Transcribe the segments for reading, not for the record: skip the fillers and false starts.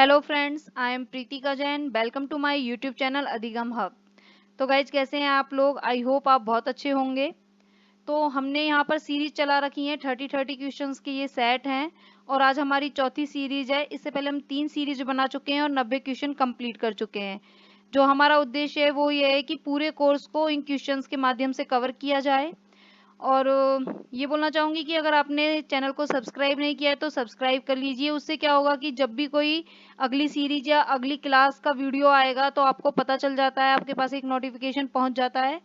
Hello friends, I am Pritika Jain. Welcome to my YouTube channel Adhigam hub. तो guys, कैसे हैं आप लोग? आई होप आप बहुत अच्छे होंगे। तो हमने यहाँ पर सीरीज चला रखी है 30 क्वेश्चंस की, ये सेट हैं और आज हमारी चौथी सीरीज है। इससे पहले हम 3 सीरीज बना चुके हैं और 90 क्वेश्चन कंप्लीट कर चुके हैं। जो हमारा उद्देश्य है वो ये है कि पूरे कोर्स को इन क्वेश्चंस के माध्यम से कवर किया जाए। और ये बोलना चाहूंगी कि अगर आपने चैनल को सब्सक्राइब नहीं किया है तो सब्सक्राइब कर लीजिए। उससे क्या होगा कि जब भी कोई अगली सीरीज या अगली क्लास का वीडियो आएगा तो आपको पता चल जाता है, आपके पास एक नोटिफिकेशन पहुंच जाता है।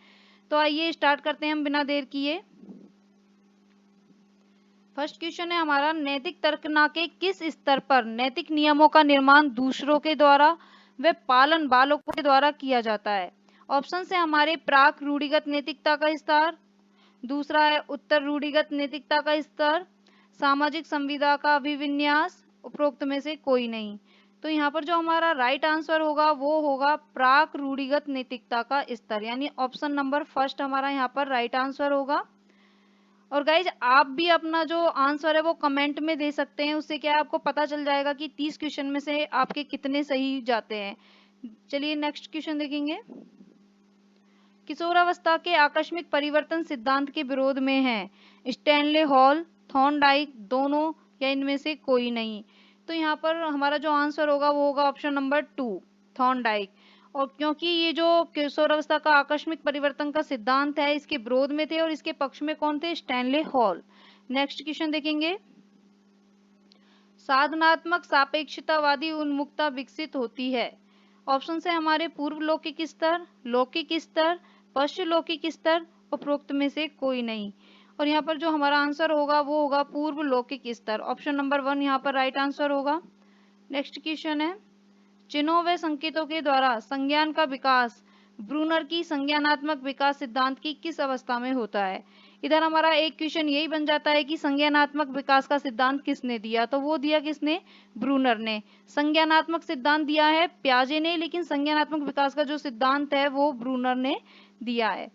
तो आइए स्टार्ट करते हैं हम बिना देर किए। फर्स्ट क्वेश्चन है हमारा, नैतिक तर्कना के किस स्तर पर नैतिक नियमों का निर्माण दूसरों के द्वारा व पालन बालकों के द्वारा किया जाता है? ऑप्शन है हमारे प्राक रूढ़िगत नैतिकता का स्तर, दूसरा है उत्तर रूढ़िगत नैतिकता का स्तर, सामाजिक संविदा का अभिविन्यास, उपरोक्त में से कोई नहीं। तो यहाँ पर जो हमारा राइट आंसर होगा वो होगा प्राक रूढ़िगत नैतिकता का स्तर, यानी ऑप्शन नंबर फर्स्ट हमारा यहाँ पर राइट आंसर होगा। और गाइज, आप भी अपना जो आंसर है वो कमेंट में दे सकते हैं। उससे क्या है, आपको पता चल जाएगा कि 30 क्वेश्चन में से आपके कितने सही जाते हैं। चलिए नेक्स्ट क्वेश्चन देखेंगे। किशोरावस्था के आकस्मिक परिवर्तन सिद्धांत के विरोध में है स्टैनले हॉल, थॉर्नडाइक, दोनों या इनमें से कोई नहीं। तो यहाँ पर हमारा जो आंसर होगा वो होगा ऑप्शन नंबर 2, थॉर्नडाइक। और क्योंकि ये जो किशोरावस्था का आकस्मिक परिवर्तन का सिद्धांत है इसके विरोध में थे और इसके पक्ष में कौन थे? Stanley hall. नेक्स्ट क्वेश्चन देखेंगे। साधनात्मक सापेक्षतावादी उन्मुखता विकसित होती है। ऑप्शन है हमारे पूर्व लौकिक स्तर, लौकिक स्तर, पश्च लौकिक स्तर, उपरोक्त में से कोई नहीं। और यहाँ पर जो हमारा आंसर होगा वो होगा पूर्व लौकिक स्तर। ऑप्शन नंबर 1 यहाँ पर राइट आंसर होगा। नेक्स्ट क्वेश्चन है, चिन्हों व संकेतों के द्वारा संज्ञान का विकास ब्रूनर की संज्ञानात्मक विकास सिद्धांत की किस अवस्था में होता है? इधर हमारा एक क्वेश्चन यही बन जाता है कि संज्ञानात्मक विकास का सिद्धांत किसने दिया? तो वो दिया किसने? ब्रूनर ने। संज्ञानात्मक सिद्धांत दिया है प्याजे ने, लेकिन संज्ञानात्मक विकास का जो सिद्धांत है वो ब्रूनर ने दिया है।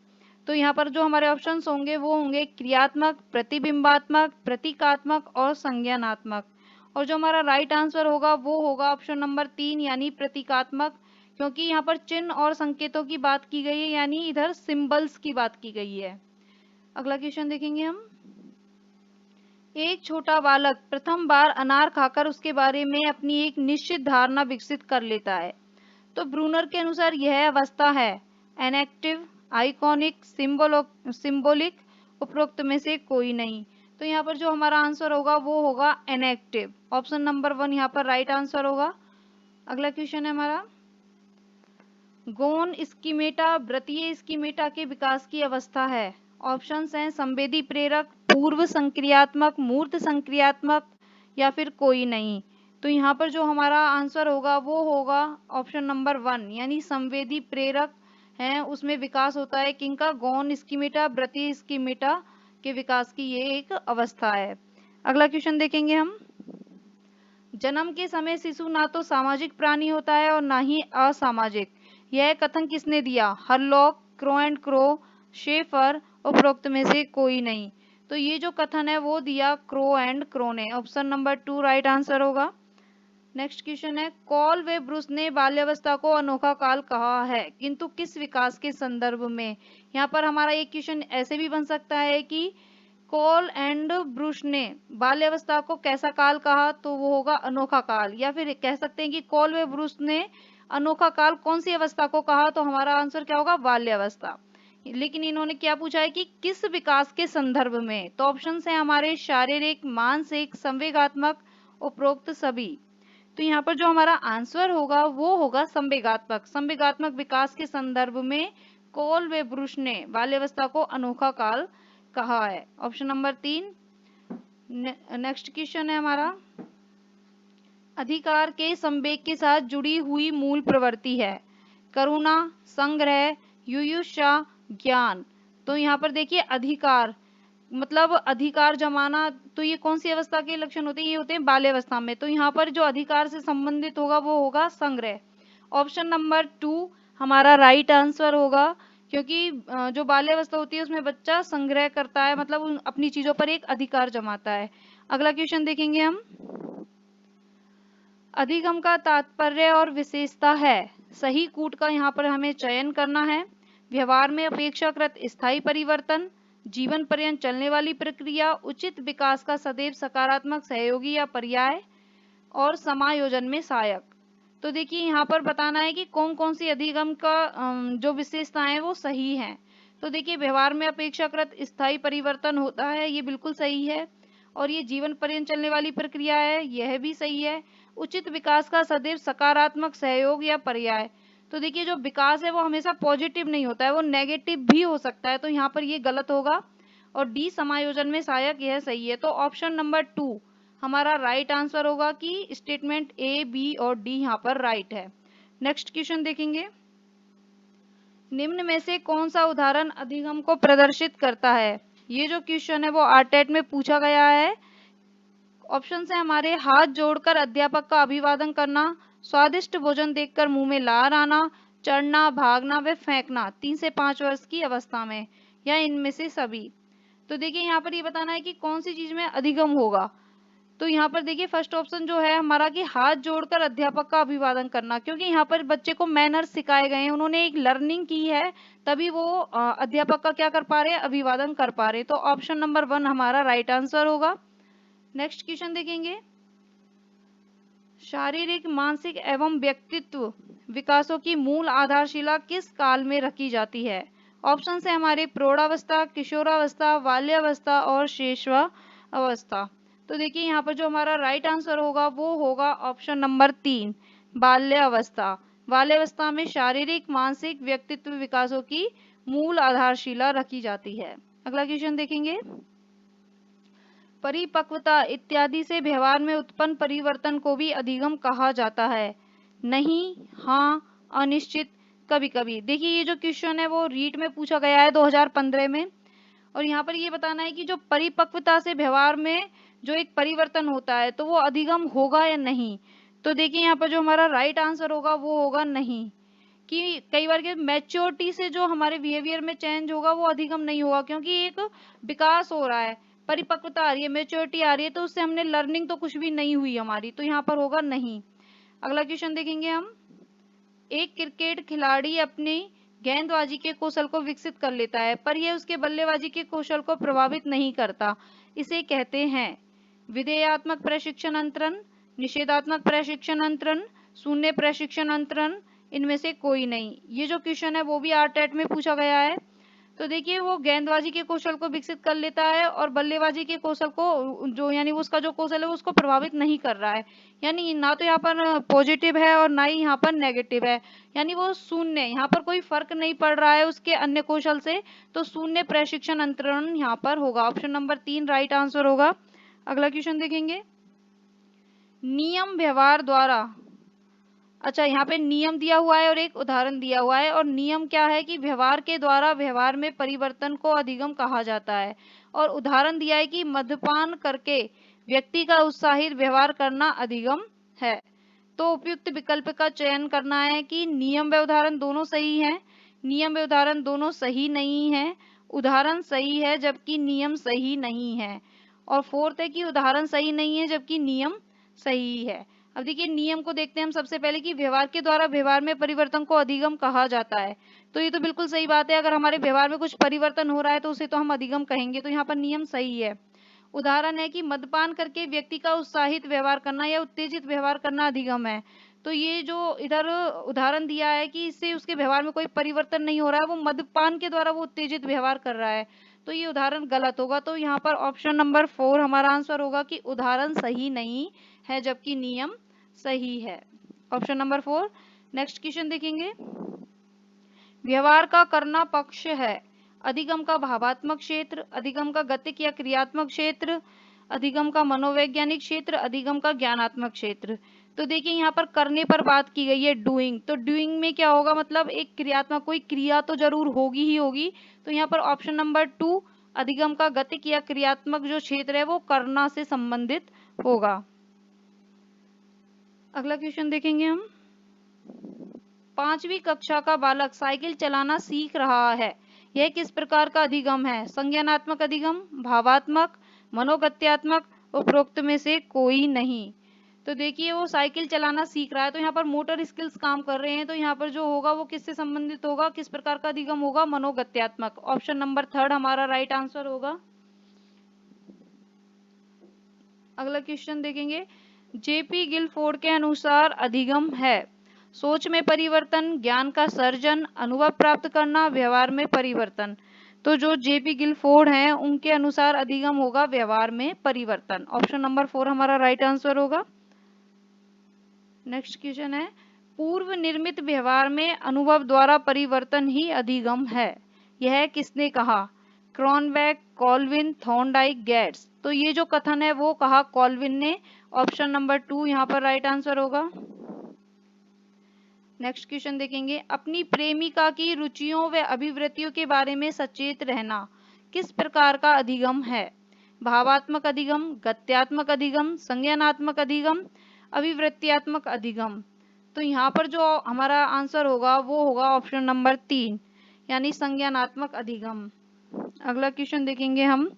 तो यहाँ पर जो हमारे ऑप्शंस होंगे वो होंगे क्रियात्मक, प्रतिबिंबात्मक, प्रतीकात्मक और संज्ञानात्मक। और जो हमारा राइट आंसर होगा वो होगा ऑप्शन नंबर 3 यानी प्रतीकात्मक, क्योंकि यहाँ पर चिन्ह और संकेतों की बात की गई है, यानी इधर सिंबल्स की बात की गई है। अगला क्वेश्चन देखेंगे हम। एक छोटा बालक प्रथम बार अनार खाकर उसके बारे में अपनी एक निश्चित धारणा विकसित कर लेता है। तो ब्रूनर के अनुसार यह अवस्था है एनेक्टिव, आइकॉनिक, सिंबोलिक, उपरोक्त में से कोई नहीं। तो यहाँ पर जो हमारा आंसर होगा वो होगा एनेक्टिव। ऑप्शन नंबर 1 यहाँ पर राइट आंसर होगा। अगला क्वेश्चन है हमारा, गौण स्कीमेटा व्रतीय स्कीमेटा के विकास की अवस्था है। ऑप्शंस हैं संवेदी प्रेरक, पूर्व संक्रियात्मक, मूर्त संक्रियात्मक या फिर कोई नहीं। तो यहाँ पर जो हमारा आंसर होगा वो होगा ऑप्शन नंबर 1 यानी संवेदी प्रेरक है, उसमें विकास होता है किनका? गौण स्कीमेटा व्रतीय स्कीमेटा के विकास की ये एक अवस्था है। अगला क्वेश्चन देखेंगे हम। जन्म के समय शिशु ना तो सामाजिक प्राणी होता है और ना ही असामाजिक। यह कथन किसने दिया? Hurlock, Crow and Crow, Shaffer, उपरोक्त में से कोई नहीं। तो ये जो कथन है वो दिया क्रो एंड क्रो ने। ऑप्शन नंबर 2 राइट आंसर होगा। नेक्स्ट क्वेश्चन है, कॉल व ब्रूस ने बाल्यावस्था को अनोखा काल कहा है, किंतु किस विकास के संदर्भ में? यहाँ पर हमारा एक क्वेश्चन ऐसे भी बन सकता है कि कॉल एंड ब्रूस ने बाल्यावस्था को कैसा काल कहा? तो वो होगा अनोखा काल। या फिर कह सकते हैं कि कॉल व ब्रूस ने अनोखा काल कौन सी अवस्था को कहा? तो हमारा आंसर क्या होगा? बाल्यावस्था। लेकिन इन्होंने क्या पूछा है कि किस विकास के संदर्भ में? तो ऑप्शन है हमारे शारीरिक, मानसिक, संवेगात्मक, उपरोक्त सभी। तो यहाँ पर जो हमारा आंसर होगा वो होगा संवेगात्मक। संवेगात्मक विकास के संदर्भ में कॉल व ब्रूस ने बाल्यावस्था को अनोखा काल कहा है। Option number 3। नेक्स्ट क्वेश्चन है हमारा, अधिकार के संवेग के साथ जुड़ी हुई मूल प्रवृत्ति है करुणा, संग्रह, युयुषा, ज्ञान। तो यहाँ पर देखिए अधिकार मतलब अधिकार जमाना, तो ये कौन सी अवस्था के लक्षण होते हैं? ये होते हैं बाल्यावस्था में। तो यहाँ पर जो अधिकार से संबंधित होगा वो होगा संग्रह। ऑप्शन नंबर 2 हमारा राइट आंसर होगा, क्योंकि जो बाल्यावस्था होती है उसमें बच्चा संग्रह करता है, मतलब अपनी चीजों पर एक अधिकार जमाता है। अगला क्वेश्चन देखेंगे हम। अधिगम का तात्पर्य और विशेषता है सही कूट का यहाँ पर हमें चयन करना है, व्यवहार में अपेक्षाकृत स्थायी परिवर्तन, जीवन पर्यंत चलने वाली प्रक्रिया, उचित विकास का सदैव सकारात्मक सहयोगी या पर्याय और समायोजन में सहायक। तो देखिए यहाँ पर बताना है कि कौन कौन सी अधिगम का जो विशेषताएं वो सही हैं। तो देखिए व्यवहार में अपेक्षाकृत स्थायी परिवर्तन होता है, ये बिल्कुल सही है। और ये जीवन पर्यंत चलने वाली प्रक्रिया है, यह भी सही है। उचित विकास का सदैव सकारात्मक सहयोग या पर्याय। तो देखिए जो विकास है वो हमेशा पॉजिटिव नहीं होता है, वो नेगेटिव भी हो सकता है, तो यहाँ पर ये गलत होगा। और डी समायोजन में सहायक, यह सही है। तो ऑप्शन नंबर 2 हमारा राइट आंसर होगा कि स्टेटमेंट ए, बी और डी यहाँ पर राइट है। नेक्स्ट क्वेश्चन देखेंगे, निम्न में से कौन सा उदाहरण अधिगम को प्रदर्शित करता है। ये जो क्वेश्चन है वो आरटेट में पूछा गया है। ऑप्शन है हमारे, हाथ जोड़कर अध्यापक का अभिवादन करना, स्वादिष्ट भोजन देखकर मुंह में लार आना, चढ़ना, भागना व फेंकना 3 से 5 वर्ष की अवस्था में, या इनमें से सभी। तो देखिए यहाँ पर ये बताना है कि कौन सी चीज में अधिगम होगा। तो यहाँ पर देखिए फर्स्ट ऑप्शन जो है हमारा कि हाथ जोड़कर अध्यापक का अभिवादन करना, क्योंकि यहाँ पर बच्चे को मैनर्स सिखाए गए हैं, उन्होंने एक लर्निंग की है, तभी वो अध्यापक का क्या कर पा रहे हैं, अभिवादन कर पा रहे हैं। तो ऑप्शन नंबर 1 हमारा राइट आंसर होगा। नेक्स्ट क्वेश्चन देखेंगे, शारीरिक, मानसिक एवं व्यक्तित्व विकासों की मूल आधारशिला किस काल में रखी जाती है। ऑप्शन है हमारे, प्रौढ़ावस्था, किशोरावस्था, बाल्यावस्था और शैशवावस्था। तो देखिए यहाँ पर जो हमारा राइट आंसर होगा वो होगा ऑप्शन नंबर 3, बाल्यावस्था। बाल्यावस्था में शारीरिक, मानसिक, व्यक्तित्व विकासों की मूल आधारशिला रखी जाती है। अगला क्वेश्चन देखेंगे, परिपक्वता इत्यादि से व्यवहार में उत्पन्न परिवर्तन को भी अधिगम कहा जाता है। नहीं, हाँ, अनिश्चित, कभी कभी। देखिए ये जो क्वेश्चन है वो रीट में पूछा गया है 2015 में, और यहाँ पर ये बताना है कि जो परिपक्वता से व्यवहार में जो एक परिवर्तन होता है तो वो अधिगम होगा या नहीं। तो देखिए यहाँ पर जो हमारा राइट आंसर होगा वो होगा नहीं, कि कई बार के मैच्योरिटी से जो हमारे बिहेवियर में चेंज होगा वो अधिगम नहीं होगा, क्योंकि एक विकास हो रहा है, परिपक्वता आ रही है, मैच्योरिटी आ रही है, तो उससे हमने लर्निंग तो कुछ भी नहीं हुई हमारी, तो यहाँ पर होगा नहीं। अगला क्वेश्चन देखेंगे हम, एक क्रिकेट खिलाड़ी अपनी गेंदबाजी के कौशल को विकसित कर लेता है पर यह उसके बल्लेबाजी के कौशल को प्रभावित नहीं करता, इसे कहते हैं विधेयात्मक प्रशिक्षण अंतरण, निषेधात्मक प्रशिक्षण अंतरण, शून्य प्रशिक्षण अंतरण, इनमें से कोई नहीं। ये जो क्वेश्चन है वो भी आरटेट में पूछा गया है। तो देखिए वो गेंदबाजी के कौशल को विकसित कर लेता है और बल्लेबाजी के कौशल को जो यानी उसका जो कौशल है वो उसको प्रभावित नहीं कर रहा है, यानी ना तो यहाँ पर पॉजिटिव है और ना ही यहाँ पर नेगेटिव है, यानी वो शून्य, यहाँ पर कोई फर्क नहीं पड़ रहा है उसके अन्य कौशल से, तो शून्य प्रशिक्षण अंतरण यहाँ पर होगा। ऑप्शन नंबर 3 राइट आंसर होगा। अगला क्वेश्चन देखेंगे, नियम व्यवहार द्वारा, अच्छा यहाँ पे नियम दिया हुआ है और एक उदाहरण दिया हुआ है, और नियम क्या है कि व्यवहार के द्वारा व्यवहार में परिवर्तन को अधिगम कहा जाता है, और उदाहरण दिया है कि मद्यपान करके व्यक्ति का उत्साहित व्यवहार करना अधिगम है। तो उपयुक्त विकल्प का चयन करना है कि नियम व उदाहरण दोनों सही हैं, नियम व उदाहरण दोनों सही नहीं है, उदाहरण सही है जबकि नियम सही नहीं है, और फोर्थ है कि उदाहरण सही नहीं है जबकि नियम सही है। अब देखिए नियम को देखते हैं हम सबसे पहले कि व्यवहार के द्वारा व्यवहार में परिवर्तन को अधिगम कहा जाता है, तो ये तो बिल्कुल सही बात है, अगर हमारे व्यवहार में कुछ परिवर्तन हो रहा है तो उसे तो हम अधिगम कहेंगे, तो यहाँ पर नियम सही है। उदाहरण है कि मद्यपान करके व्यक्ति का उत्साहित व्यवहार करना या उत्तेजित व्यवहार करना अधिगम है, तो ये जो इधर उदाहरण दिया है कि इससे उसके व्यवहार में कोई परिवर्तन नहीं हो रहा है, वो मद्यपान के द्वारा वो उत्तेजित व्यवहार कर रहा है, तो ये उदाहरण गलत होगा। तो यहाँ पर ऑप्शन नंबर 4 हमारा आंसर होगा कि उदाहरण सही नहीं है जबकि नियम सही है। Option number 4। नेक्स्ट क्वेश्चन देखेंगे, व्यवहार का करना पक्ष है, अधिगम का भावात्मक क्षेत्र, अधिगम का गतिक या क्रियात्मक क्षेत्र, अधिगम का मनोवैज्ञानिक क्षेत्र, अधिगम का ज्ञानात्मक क्षेत्र। तो देखिए यहाँ पर करने पर बात की गई है डूइंग, तो डूइंग में क्या होगा, मतलब एक क्रियात्मक, कोई क्रिया तो जरूर होगी ही होगी, तो यहाँ पर ऑप्शन नंबर 2 अधिगम का गतिक या क्रियात्मक जो क्षेत्र है वो करना से संबंधित होगा। अगला क्वेश्चन देखेंगे हम, 5वीं कक्षा का बालक साइकिल चलाना सीख रहा है, यह किस प्रकार का अधिगम है। संज्ञानात्मक अधिगम, भावात्मक, मनोगत्यात्मक, उपरोक्त में से कोई नहीं। तो देखिए वो साइकिल चलाना सीख रहा है, तो यहाँ पर मोटर स्किल्स काम कर रहे हैं, तो यहाँ पर जो होगा वो किससे संबंधित होगा, किस प्रकार का अधिगम होगा, मनोगत्यात्मक। ऑप्शन नंबर थर्ड हमारा राइट आंसर होगा। अगला क्वेश्चन देखेंगे, जेपी गिलफोर्ड के अनुसार अधिगम है सोच में परिवर्तन, ज्ञान का सर्जन, अनुभव प्राप्त करना, व्यवहार में परिवर्तन। तो जो जेपी गिलफोर्ड हैं उनके अनुसार अधिगम होगा व्यवहार में परिवर्तन। ऑप्शन नंबर 4 हमारा राइट आंसर होगा। नेक्स्ट क्वेश्चन है, पूर्व निर्मित व्यवहार में अनुभव द्वारा परिवर्तन ही अधिगम है, यह किसने कहा? क्रॉनबेक, कॉल्विन, थॉर्नडाइक, गेट्स। तो ये जो कथन है वो कहा कॉल्विन ने। ऑप्शन नंबर 2 यहाँ पर राइट आंसर होगा। नेक्स्ट क्वेश्चन देखेंगे, अपनी प्रेमिका की रुचियों व अभिवृत्तियों के बारे में सचेत रहना किस प्रकार का अधिगम है? भावात्मक अधिगम, गत्यात्मक अधिगम, संज्ञानात्मक अधिगम, अभिवृत्त्यात्मक अधिगम। तो यहाँ पर जो हमारा आंसर होगा वो होगा ऑप्शन नंबर 3 यानी संज्ञानात्मक अधिगम। अगला क्वेश्चन देखेंगे हम,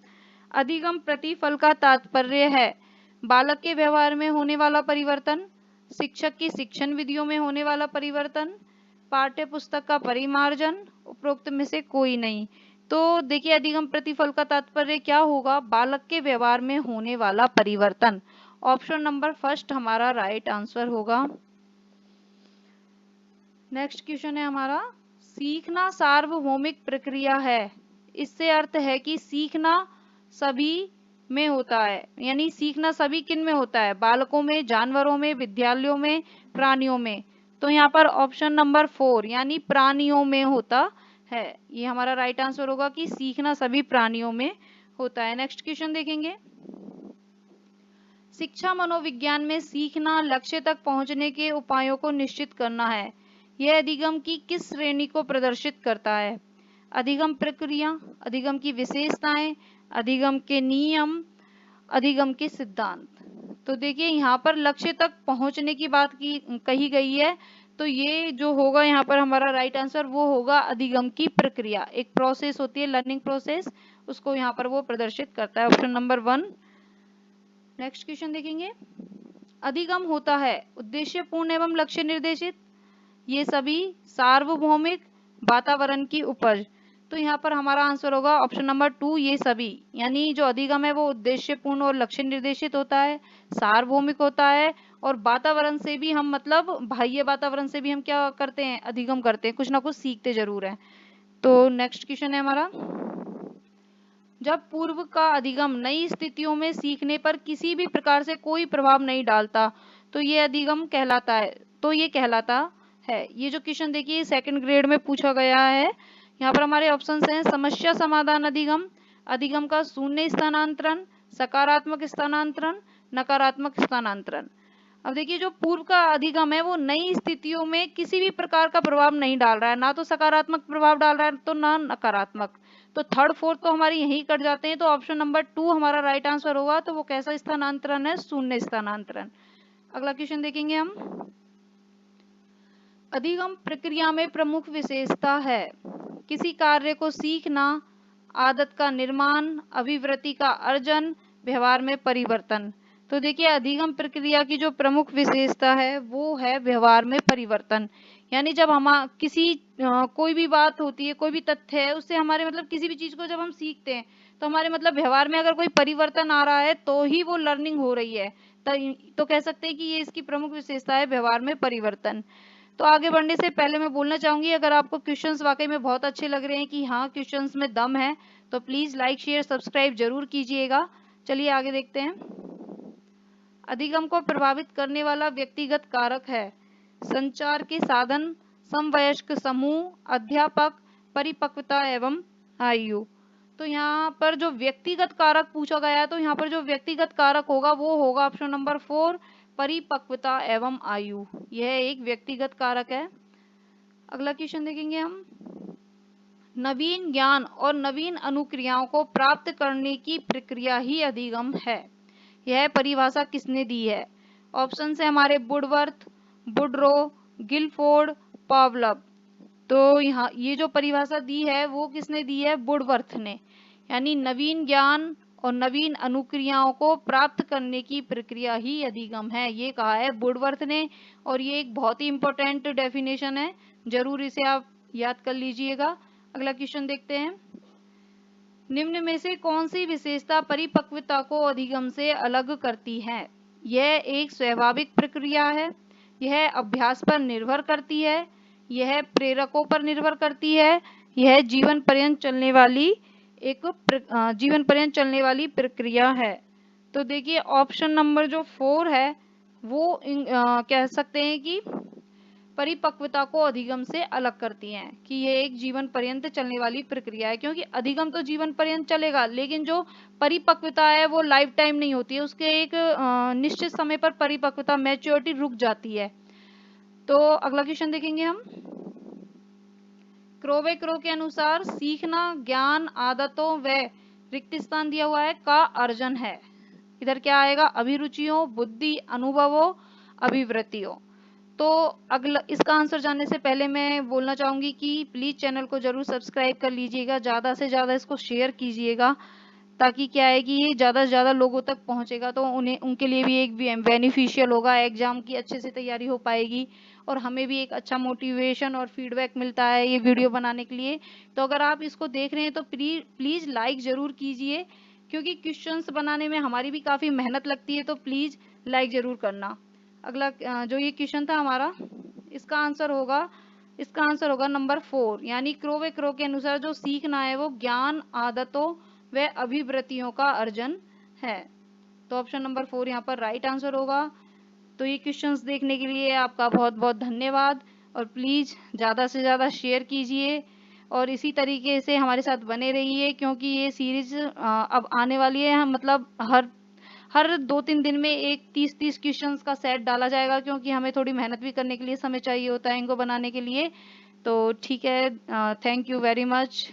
अधिगम प्रतिफल का तात्पर्य है बालक के व्यवहार में होने वाला परिवर्तन, शिक्षक की शिक्षण विधियों में होने वाला परिवर्तन, पाठ्य पुस्तक का परिमार्जन, उपरोक्त में से कोई नहीं। तो देखिए अधिगम प्रतिफल का तात्पर्य क्या होगा, बालक के व्यवहार में होने वाला परिवर्तन। ऑप्शन नंबर फर्स्ट हमारा राइट आंसर होगा। नेक्स्ट क्वेश्चन है हमारा, सीखना सार्वभौमिक प्रक्रिया है, इससे अर्थ है कि सीखना सभी में होता है, यानी सीखना सभी किन में होता है, बालकों में, जानवरों में, विद्यालयों में, प्राणियों में। तो यहाँ पर ऑप्शन नंबर 4 यानी प्राणियों में होता है, ये हमारा राइट आंसर होगा कि सीखना सभी प्राणियों में होता है। नेक्स्ट क्वेश्चन देखेंगे, शिक्षा मनोविज्ञान में सीखना लक्ष्य तक पहुंचने के उपायों को निश्चित करना है, यह अधिगम की किस श्रेणी को प्रदर्शित करता है? अधिगम प्रक्रिया, अधिगम की विशेषताएं, अधिगम के नियम, अधिगम के सिद्धांत। तो देखिए यहाँ पर लक्ष्य तक पहुंचने की बात की कही गई है, तो ये जो होगा यहाँ पर हमारा राइट आंसर वो होगा अधिगम की प्रक्रिया। एक प्रोसेस होती है लर्निंग प्रोसेस, उसको यहाँ पर वो प्रदर्शित करता है। Option number 1। नेक्स्ट क्वेश्चन देखेंगे, अधिगम होता है उद्देश्यपूर्ण एवं लक्ष्य निर्देशित, ये सभी, सार्वभौमिक, वातावरण की उपज। तो यहाँ पर हमारा आंसर होगा ऑप्शन नंबर 2 ये सभी, यानी जो अधिगम है वो उद्देश्यपूर्ण और लक्ष्य निर्देशित होता है, सार्वभौमिक होता है, और वातावरण से भी हम मतलब बाह्य वातावरण से भी हम क्या करते हैं, अधिगम करते हैं, कुछ ना कुछ सीखते जरूर है। तो नेक्स्ट क्वेश्चन है हमारा, जब पूर्व का अधिगम नई स्थितियों में सीखने पर किसी भी प्रकार से कोई प्रभाव नहीं डालता तो ये अधिगम कहलाता है, तो ये कहलाता है। ये जो क्वेश्चन देखिए सेकंड ग्रेड में पूछा गया है। यहाँ पर हमारे ऑप्शंस हैं, समस्या समाधान अधिगम, अधिगम का शून्य स्थानांतरण, सकारात्मक स्थानांतरण, नकारात्मक स्थानांतरण। अब देखिए जो पूर्व का अधिगम है वो नई स्थितियों में किसी भी प्रकार का प्रभाव नहीं डाल रहा है, ना तो सकारात्मक प्रभाव डाल रहा है तो ना नकारात्मक। तो थर्ड फोर्थ तो हमारी यहीं कट जाते हैं, तो ऑप्शन नंबर 2 हमारा राइट आंसर होगा। तो वो कैसा स्थानांतरण है, शून्य स्थानांतरण। अगला क्वेश्चन देखेंगे हम, अधिगम प्रक्रिया में प्रमुख विशेषता है, किसी कार्य को सीखना, आदत का निर्माण, अभिवृत्ति का अर्जन, व्यवहार में परिवर्तन। तो देखिए अधिगम प्रक्रिया की जो प्रमुख विशेषता है वो है व्यवहार में परिवर्तन, यानी जब हम किसी कोई भी बात होती है, कोई भी तथ्य है, उससे हमारे मतलब किसी भी चीज को जब हम सीखते हैं तो हमारे मतलब व्यवहार में अगर कोई परिवर्तन आ रहा है तो ही वो लर्निंग हो रही है। तो कह सकते हैं कि ये इसकी प्रमुख विशेषता है, व्यवहार में परिवर्तन। तो आगे बढ़ने से पहले मैं बोलना चाहूंगी, अगर आपको क्वेश्चंस वाकई में बहुत अच्छे लग रहे हैं कि हाँ क्वेश्चंस में दम है, तो प्लीज लाइक शेयर सब्सक्राइब जरूर कीजिएगा। चलिए आगे देखते हैं। अधिगम को प्रभावित करने वाला व्यक्तिगत कारक है संचार के साधन, समवयस्क समूह, अध्यापक, परिपक्वता एवं आयु। तो यहाँ पर जो व्यक्तिगत कारक पूछा गया है, तो यहाँ पर जो व्यक्तिगत कारक होगा वो होगा ऑप्शन नंबर 4 परिपक्वता एवं आयु, यह एक व्यक्तिगत कारक है। अगला क्वेश्चन देखेंगे हम, नवीन ज्ञान और नवीन अनुक्रियाओं को प्राप्त करने की प्रक्रिया ही अधिगम है, यह परिभाषा किसने दी है? ऑप्शन है हमारे वुडवर्थ, वुडरो, गिलफोर्ड, पावलव। तो यहाँ ये जो परिभाषा दी है वो किसने दी है, वुडवर्थ ने। यानी नवीन ज्ञान और नवीन अनुक्रियाओं को प्राप्त करने की प्रक्रिया ही अधिगम है, ये कहा है वुडवर्थ ने। और ये एक बहुत ही इंपॉर्टेंट डेफिनेशन है, जरूर इसे आप याद कर लीजिएगा। अगला क्वेश्चन देखते हैं। निम्न में से कौन सी विशेषता परिपक्वता को अधिगम से अलग करती है? यह एक स्वाभाविक प्रक्रिया है, यह अभ्यास पर निर्भर करती है, यह प्रेरकों पर निर्भर करती है, यह जीवन पर्यंत चलने वाली प्रक्रिया है। तो देखिए ऑप्शन नंबर जो 4 है वो कह सकते हैं कि परिपक्वता को अधिगम से अलग करती हैं, कि ये एक जीवन पर्यंत चलने वाली प्रक्रिया है। क्योंकि अधिगम तो जीवन पर्यंत चलेगा, लेकिन जो परिपक्वता है वो लाइफ टाइम नहीं होती है, उसके एक निश्चित समय पर परिपक्वता मैच्योरिटी रुक जाती है। तो अगला क्वेश्चन देखेंगे हम। क्रोवे क्रो के अनुसार सीखना ज्ञान, आदतों व रिक्त स्थान दिया हुआ है का अर्जन है। इधर क्या आएगा? अभिरुचियों, बुद्धि, अनुभवों, अभिवृत्तियों। तो अगला इसका आंसर जानने से पहले मैं बोलना चाहूंगी कि प्लीज चैनल को जरूर सब्सक्राइब कर लीजिएगा, ज्यादा से ज्यादा इसको शेयर कीजिएगा, ताकि क्या है कि ये ज्यादा से ज्यादा लोगों तक पहुंचेगा तो उन्हें उनके लिए भी एक बेनिफिशियल होगा, एग्जाम की अच्छे से तैयारी हो पाएगी और हमें भी एक अच्छा मोटिवेशन और फीडबैक मिलता है ये वीडियो बनाने के लिए। तो अगर आप इसको देख रहे हैं तो प्लीज लाइक जरूर कीजिए, क्योंकि क्वेश्चंस बनाने में हमारी भी काफी मेहनत लगती है, तो प्लीज लाइक जरूर करना। अगला जो ये क्वेश्चन था हमारा, इसका आंसर होगा नंबर 4, यानी क्रोवे क्रो के अनुसार जो सीखना है वो ज्ञान, आदतों व अभिवृत्तियों का अर्जन है। तो ऑप्शन नंबर 4 यहाँ पर राइट आंसर होगा। तो ये क्वेश्चंस देखने के लिए आपका बहुत बहुत धन्यवाद, और प्लीज ज्यादा से ज्यादा शेयर कीजिए और इसी तरीके से हमारे साथ बने रहिए, क्योंकि ये सीरीज अब आने वाली है। मतलब हर 2-3 दिन में एक 30-30 क्वेश्चंस का सेट डाला जाएगा, क्योंकि हमें थोड़ी मेहनत भी करने के लिए समय चाहिए होता है इनको बनाने के लिए। तो ठीक है, थैंक यू वेरी मच।